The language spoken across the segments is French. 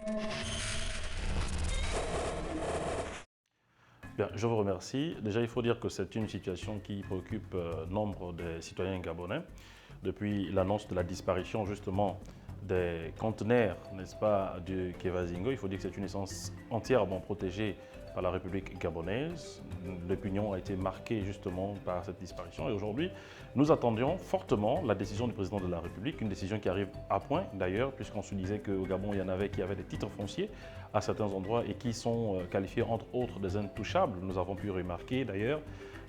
Bien, je vous remercie. Déjà, il faut dire que c'est une situation qui préoccupe nombre des citoyens gabonais. Depuis l'annonce de la disparition justement des conteneurs, n'est-ce pas, du Kevazingo, il faut dire que c'est une essence entièrement protégée par la République gabonaise. L'opinion a été marquée justement par cette disparition et aujourd'hui, nous attendions fortement la décision du président de la République, une décision qui arrive à point d'ailleurs, puisqu'on se disait qu'au Gabon, il y en avait qui avaient des titres fonciers à certains endroits et qui sont qualifiés entre autres des intouchables. Nous avons pu remarquer d'ailleurs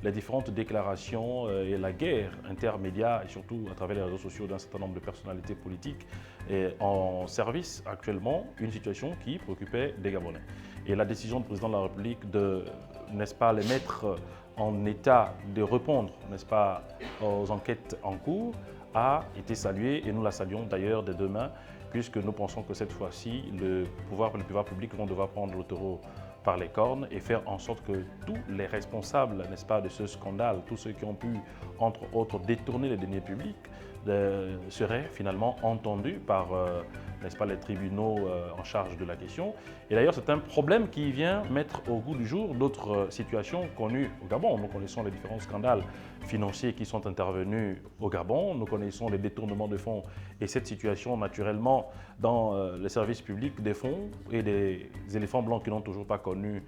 les différentes déclarations et la guerre intermédiaire et surtout à travers les réseaux sociaux d'un certain nombre de personnalités politiques et en service actuellement, une situation qui préoccupait des Gabonais. Et la décision du président de la République de, n'est-ce pas, les mettre en état de répondre, n'est-ce pas, aux enquêtes en cours a été saluée et nous la saluons d'ailleurs dès demain puisque nous pensons que cette fois-ci, les pouvoirs publics vont devoir prendre le taureau par les cornes et faire en sorte que tous les responsables, n'est-ce pas, de ce scandale, tous ceux qui ont pu, entre autres, détourner les deniers publics, seraient finalement entendus par, n'est-ce pas, les tribunaux en charge de la question. Et d'ailleurs, c'est un problème qui vient mettre au goût du jour d'autres situations connues au Gabon. Nous connaissons les différents scandales financiers qui sont intervenus au Gabon, nous connaissons les détournements de fonds et cette situation, naturellement, dans les services publics des fonds et des éléphants blancs qui n'ont toujours pas connu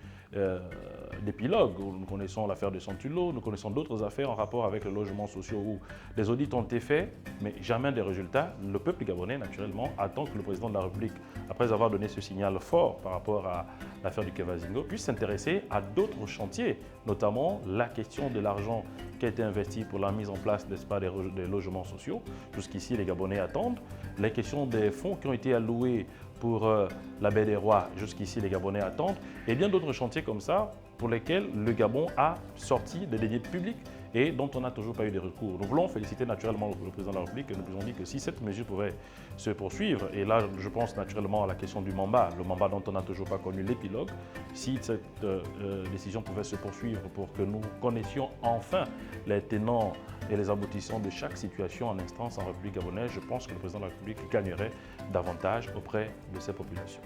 d'épilogue. Nous connaissons l'affaire de Santulo, nous connaissons d'autres affaires en rapport avec les logements sociaux où des audits ont été faits, mais jamais des résultats. Le peuple gabonais, naturellement, attend que le président de la République, après avoir donné ce signal fort par rapport à l'affaire du Kevazingo, puisse s'intéresser à d'autres chantiers, notamment la question de l'argent qui a été investi pour la mise en place, n'est-ce pas, des logements sociaux. Jusqu'ici, les Gabonais attendent. Les questions des fonds qui ont été alloués pour la baie des Rois, jusqu'ici, les Gabonais attendent. Et bien d'autres chantiers comme ça pour lesquels le Gabon a sorti des deniers publics et dont on n'a toujours pas eu de recours. Nous voulons féliciter naturellement le président de la République et nous avons dit que si cette mesure pouvait se poursuivre, et là je pense naturellement à la question du Mamba, le Mamba dont on n'a toujours pas connu l'épilogue, si cette décision pouvait se poursuivre pour que nous connaissions enfin les tenants et les aboutissants de chaque situation en instance en République gabonaise, je pense que le président de la République gagnerait davantage auprès de ces populations.